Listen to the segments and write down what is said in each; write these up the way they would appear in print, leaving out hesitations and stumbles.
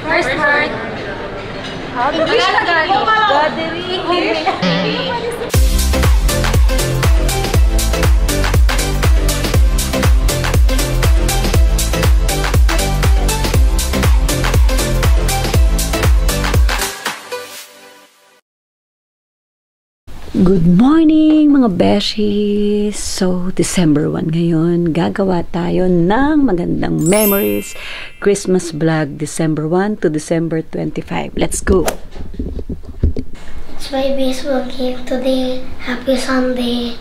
First word. English na Tagalog. Gathering. Good morning mga beshies! So, December 1 ngayon, gagawa tayo ng magandang memories Christmas vlog December 1 to December 25. Let's go! It's my baseball game today. Happy Sunday.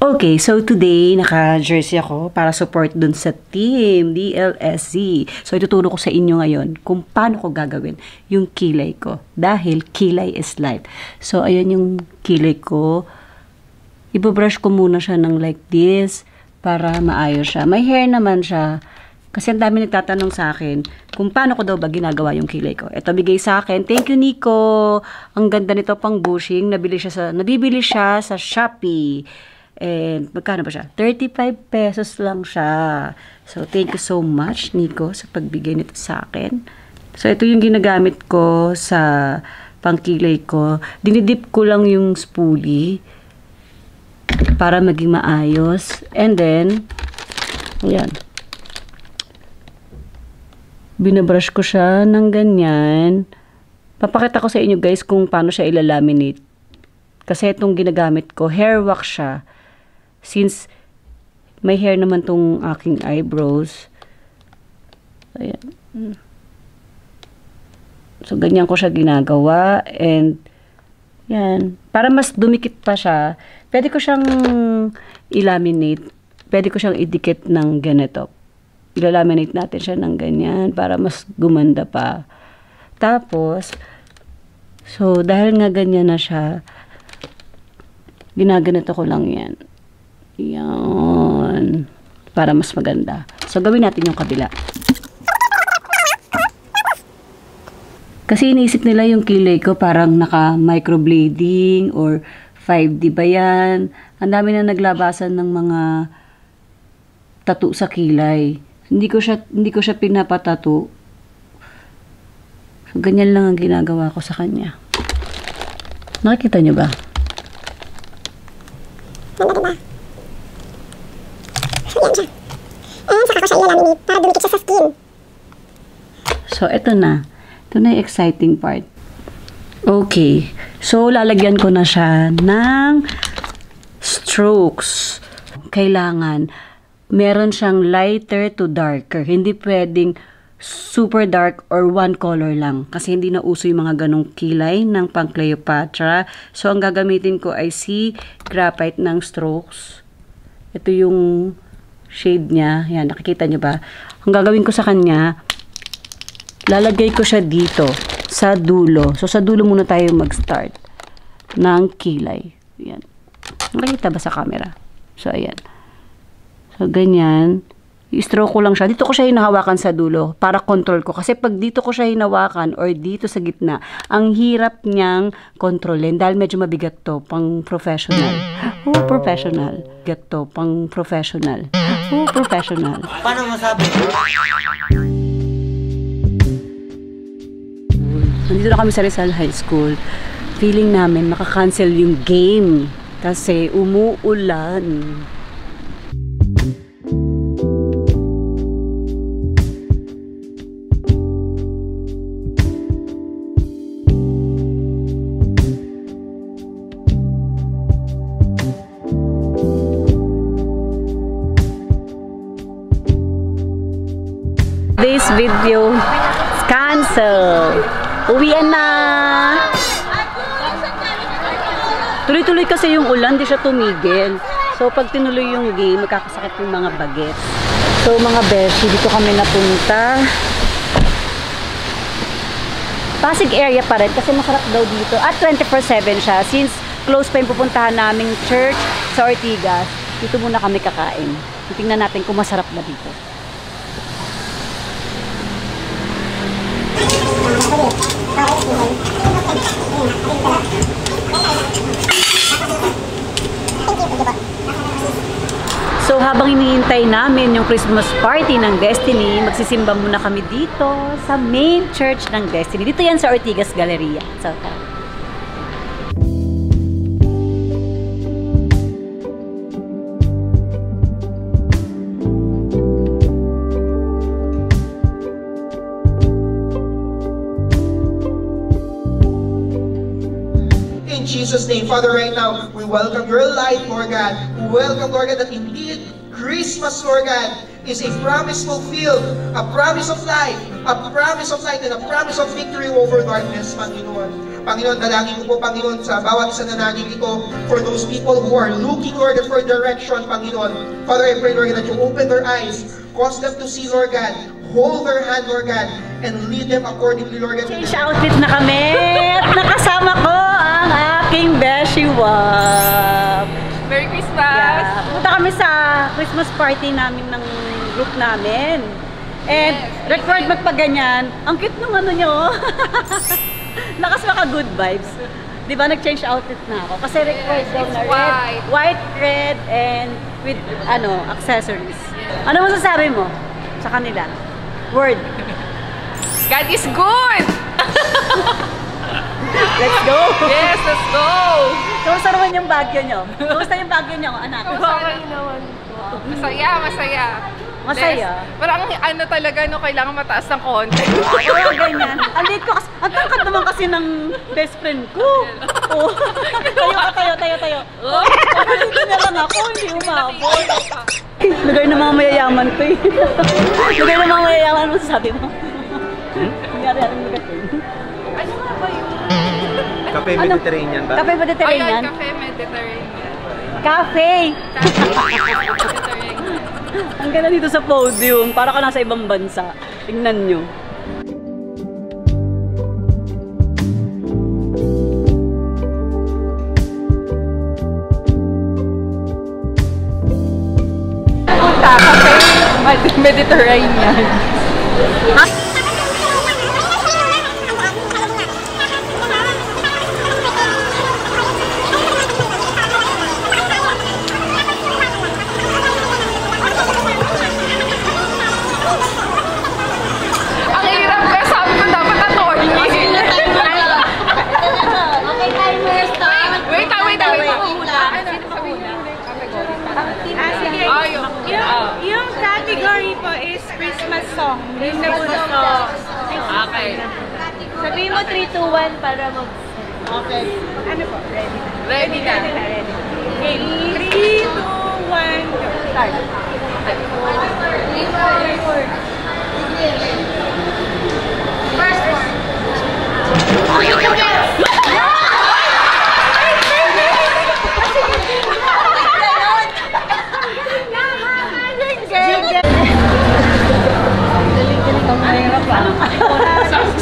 Okay, so today, naka-jersey ako para support dun sa team, DLSC. So, ituturo ko sa inyo ngayon kung paano ko gagawin yung kilay ko. Dahil kilay is life. So, ayan yung kilay ko. Ibabrush ko muna siya ng like this para maayos siya. May hair naman siya. Kasi ang dami nagtatanong sa akin kung paano ko daw ba ginagawa yung kilay ko. Ito bigay sa akin. Thank you, Nico. Ang ganda nito pang bushing. Nabibili siya sa Shopee. And magkano ba siya? 35 pesos lang siya. So, thank you so much, Nico, sa pagbigay nito sa akin. So, ito yung ginagamit ko sa pangkilay ko. Dinidip ko lang yung spoolie para maging maayos. And then, ayan. Binabrush ko siya ng ganyan. Papakita ko sa inyo, guys, kung paano siya ilalaminate. Kasi itong ginagamit ko, hair wax siya. Since may hair naman tong aking eyebrows. Ayan. So, ganyan ko siya ginagawa. And, yan. Para mas dumikit pa siya, pwede ko siyang ilaminate. Pwede ko siyang idikit ng ganito. Ilalaminate natin siya ng ganyan para mas gumanda pa. Tapos, so, dahil nga ganyan na siya, ginaganito ko lang yan. Yan. Para mas maganda. So, gawin natin yung kabila. Kasi iniisip nila yung kilay ko parang naka-microblading or 5D ba yan. Ang dami na naglabasan ng mga tattoo sa kilay. Hindi ko siya pinapatattoo. So, ganyan lang ang ginagawa ko sa kanya. Nakikita nyo ba? Ganda diba? So, yan siya. And saka ko siya ilalaminate para dumikit siya sa skin. So, ito na. Ito na yung exciting part. Okay. So, lalagyan ko na siya ng strokes. Kailangan meron siyang lighter to darker. Hindi pwedeng super dark or one color lang. Kasi hindi na uso yung mga ganong kilay ng pang Cleopatra. So, ang gagamitin ko ay si graphite ng strokes. Ito yung shade niya. Yan, nakikita nyo ba? Ang gagawin ko sa kanya, lalagay ko siya dito sa dulo. So, sa dulo muna tayo mag-start ng kilay. Yan. Nakikita ba sa camera? So, ayan. So, ganyan. I-stroke ko lang siya. Dito ko siya hinahawakan sa dulo para control ko. Kasi pag dito ko siya hinahawakan or dito sa gitna, ang hirap niyang kontrolin dahil medyo mabigat to pang professional. Oh, professional. Bigat to pang professional. Oh, professional. Paano masabi? Nandito na kami sa Rizal High School. Feeling namin makakancel yung game kasi umuulan. This video is cancel. Uwian na. Tuloy-tuloy kasi yung ulan, di siya tumigil. So, pag tinuloy yung game, magkakasakit yung mga bagets. So, mga beshi, dito kami napunta. Pasig area pa rin kasi masarap daw dito. At 24/7 siya. Since close pa yung pupuntahan naming church sa Ortigas, dito muna kami kakain. Tingnan natin kung masarap na dito. So, So habang iniintay namin yung Christmas party ng Destiny, magsisimba muna kami dito sa main church ng Destiny. Dito yan sa Ortigas Galleria. So, In Jesus' name, Father, right now, we welcome your light, Lord God. We welcome, Lord God, that indeed Christmas, Lord God, is a promise fulfilled, a promise of life, and a promise of victory over darkness, Panginoon. Panginoon, dalangin ko po, Panginoon, sa bawat isa na naging ito, for those people who are looking, Lord God, for direction, Panginoon. Father, I pray, Lord God, that you open their eyes, cause them to see, Lord God, hold their hand, Lord God, and lead them accordingly, Lord God. change outfit na kami at nakasama ko ang aking Beshi Wap. Merry Christmas! Yeah. Punta kami sa Christmas party namin ng group namin. And record magpaganyan. Ang cute nung ano nyo. Lakas maka good vibes. Di ba nag-change outfit na ako? Kasi record daw na red, white, red, and with accessories. Ano masasabi mo sa kanila? Word. God is good! Let's go! Yes, let's go! Kumusta naman yung bagyo nyo? Kumusta yung bagyo nyo, anak? Okay naman po. Masaya, masaya. Masaya? Parang ano talaga, no, kailangan mataas ng konti. Oo, ganyan. Alit ko kasi, ang tangkad naman kasi ng best friend ko. Oh. Tayo. Oh, dito na lang ako, hindi umabot. Lugar ng mga mayayaman to eh. Lugar ng mga mayayaman mo, sabi mo. Nangyari lugar to. Ano nga ba yun? Cafe Mediterranean ba? Cafe Mediterranean? Ayun, Cafe Mediterranean. Cafe! Mediterranean. Ang ganda dito sa podium. Para ka nasa ibang bansa. Tingnan nyo. Punta, Cafe Mediterranean. Ang hirap ka, sabi ko dapat attorney. Okay, timer start. Wait. Yung category po is Christmas song. Christmas song. Okay. Sabihin mo 3, 2, 1 para mag... Okay. Ano po? Ready? Ready na. Okay. 3, 2, 1, go. Start.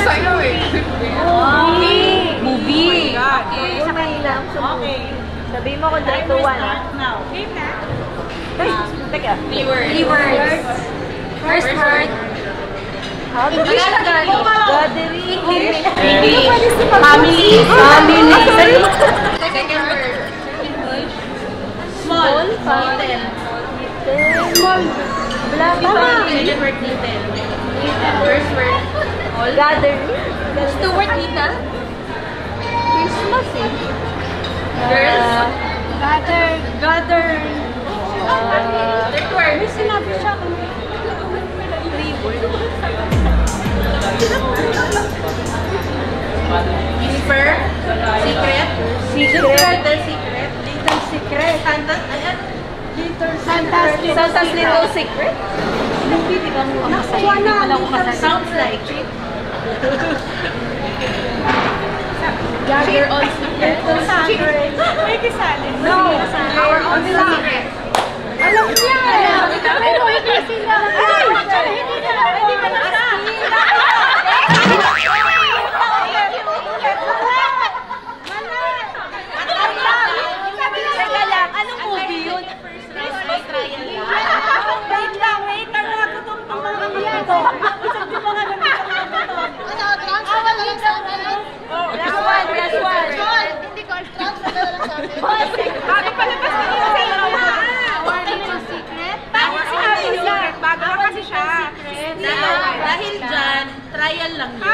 Sa'yo eh. Movie! Sa kanila. Okay. Sabihin mo kung 3, 2, 1. Now. Game na. Teka. Three words. First word. Gathering. Family. Second word. Small. Fountain. Second word, little. First word. Gathering. Gusto word, tita? Christmas eh. Girls. Gather. Third word. May sinabi siya. Whisper. Secret. Secret. Little secret. Santa's Little Secret. Hindi, di ba mo? Nakuha na. Sounds like. Gather all secrets. May kisali. No. Our own secret. Alam niya. Pero hindi sila. Hindi ka na sa. Teka lang, anong movie yun? Christmas Triangle. Wait lang. Natutungtong mga ito. Isang di mga Last one. Hindi ko, transfer na lang sa akin. Bakit palabas ka nila sa iyo? One little secret. trial lang yun.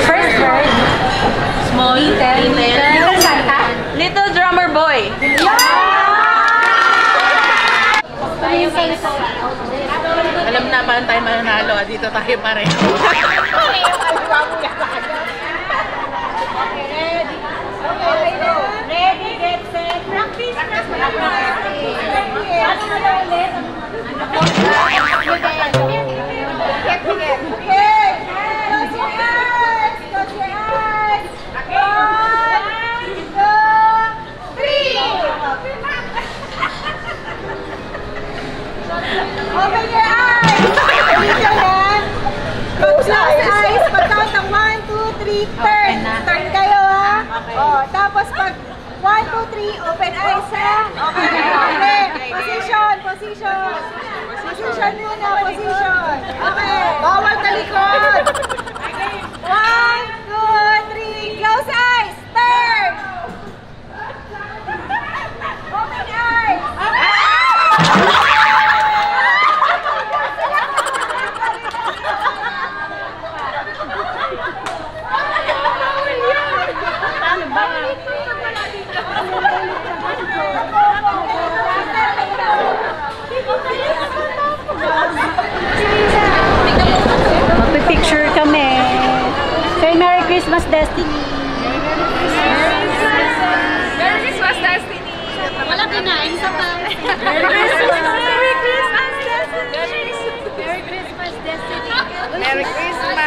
First word. Small, little Santa. Little drummer boy. Alam naman tayo mananalo, dito tayo pa rin. Ready, get set, practice, Open your eyes! Close your eyes! Pag-count ng 1, 2, 3, turn! Turn kayo ha! Oh, tapos pag 1, 2, 3, open eyes ha! Okay, okay! Position! Position! Position muna! Position! Okay! Bawal talikod! 1, 2, 3, close eyes! Turn! Open eyes! Magpipicture kami. Say Merry Christmas, Destiny. Merry Christmas, Destiny. Wala kinain sa pa. Merry Christmas. Merry Christmas, Destiny. Merry Christmas, Destiny. Merry Christmas.